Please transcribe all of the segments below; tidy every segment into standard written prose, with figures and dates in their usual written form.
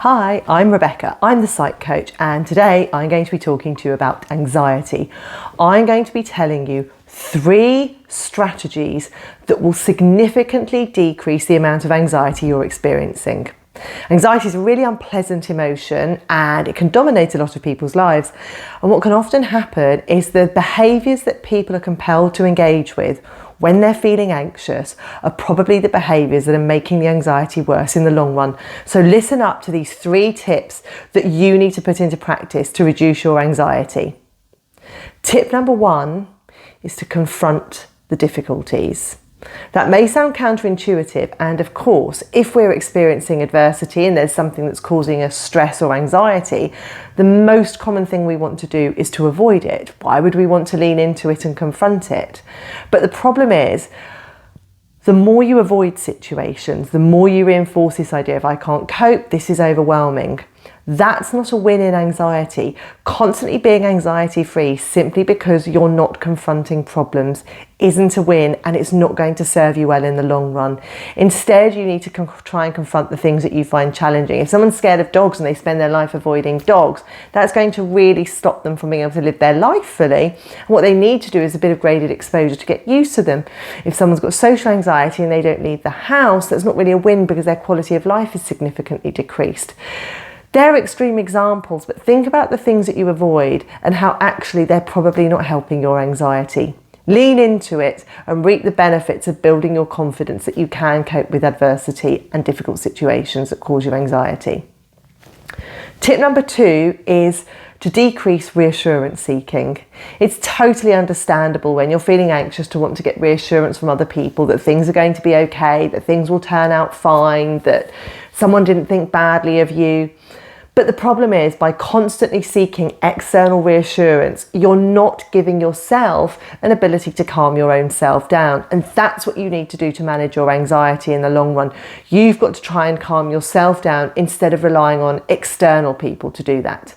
Hi, I'm Rebecca. I'm the Psych coach, and today I'm going to be talking to you about anxiety. I'm going to be telling you 3 strategies that will significantly decrease the amount of anxiety you're experiencing. Anxiety is a really unpleasant emotion and it can dominate a lot of people's lives. And what can often happen is the behaviours that people are compelled to engage with when they're feeling anxious are probably the behaviours that are making the anxiety worse in the long run. So listen up to these 3 tips that you need to put into practice to reduce your anxiety. Tip number 1 is to confront the difficulties. That may sound counterintuitive, and of course, if we're experiencing adversity and there's something that's causing us stress or anxiety, the most common thing we want to do is to avoid it. Why would we want to lean into it and confront it? But the problem is, the more you avoid situations, the more you reinforce this idea of I can't cope, this is overwhelming. That's not a win in anxiety. Constantly being anxiety free simply because you're not confronting problems isn't a win, and it's not going to serve you well in the long run. Instead, you need to try and confront the things that you find challenging. If someone's scared of dogs and they spend their life avoiding dogs, that's going to really stop them from being able to live their life fully. And what they need to do is a bit of graded exposure to get used to them. If someone's got social anxiety and they don't leave the house, that's not really a win because their quality of life is significantly decreased. They're extreme examples, but think about the things that you avoid and how actually they're probably not helping your anxiety. Lean into it and reap the benefits of building your confidence that you can cope with adversity and difficult situations that cause you anxiety. Tip number 2 is to decrease reassurance seeking. It's totally understandable when you're feeling anxious to want to get reassurance from other people that things are going to be okay, that things will turn out fine, that someone didn't think badly of you. But the problem is, by constantly seeking external reassurance, you're not giving yourself an ability to calm your own self down. And that's what you need to do to manage your anxiety in the long run. You've got to try and calm yourself down instead of relying on external people to do that.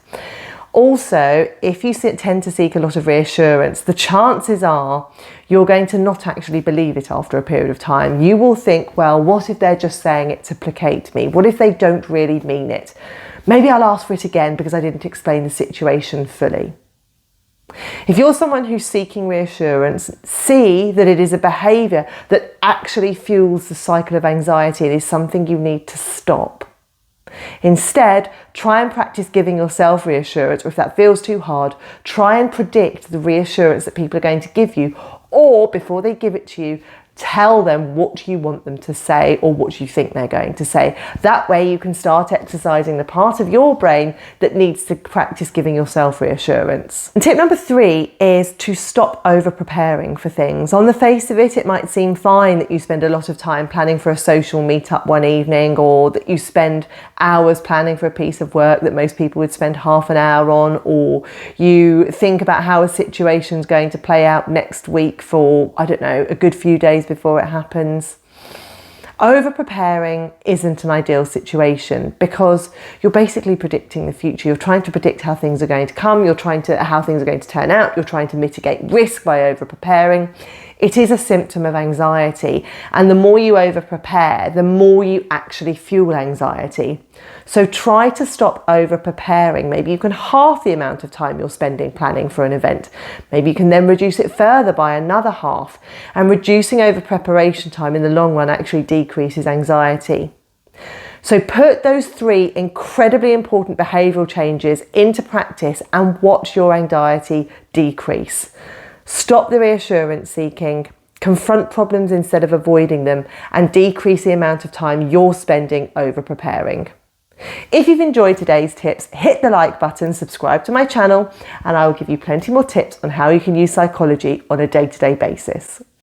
Also, if you tend to seek a lot of reassurance, the chances are you're going to not actually believe it after a period of time. You will think, well, what if they're just saying it to placate me? What if they don't really mean it? Maybe I'll ask for it again because I didn't explain the situation fully. If you're someone who's seeking reassurance, see that it is a behaviour that actually fuels the cycle of anxiety. It is something you need to stop. Instead, try and practice giving yourself reassurance, or if that feels too hard, try and predict the reassurance that people are going to give you, or before they give it to you, tell them what you want them to say or what you think they're going to say. That way you can start exercising the part of your brain that needs to practice giving yourself reassurance. And tip number 3 is to stop over-preparing for things. On the face of it, it might seem fine that you spend a lot of time planning for a social meetup one evening, or that you spend hours planning for a piece of work that most people would spend half an hour on, or you think about how a situation's going to play out next week for, I don't know, a good few days before it happens. Over-preparing isn't an ideal situation because you're basically predicting the future. You're trying to predict how things are going to come. How things are going to turn out. You're trying to mitigate risk by over-preparing. It is a symptom of anxiety, and the more you over-prepare, the more you actually fuel anxiety. So try to stop over-preparing. Maybe you can halve the amount of time you're spending planning for an event. Maybe you can then reduce it further by another half. And reducing over-preparation time in the long run actually decreases anxiety. So put those 3 incredibly important behavioural changes into practice and watch your anxiety decrease. Stop the reassurance seeking, confront problems instead of avoiding them, and decrease the amount of time you're spending over-preparing. If you've enjoyed today's tips, hit the like button, subscribe to my channel, and I will give you plenty more tips on how you can use psychology on a day-to-day basis.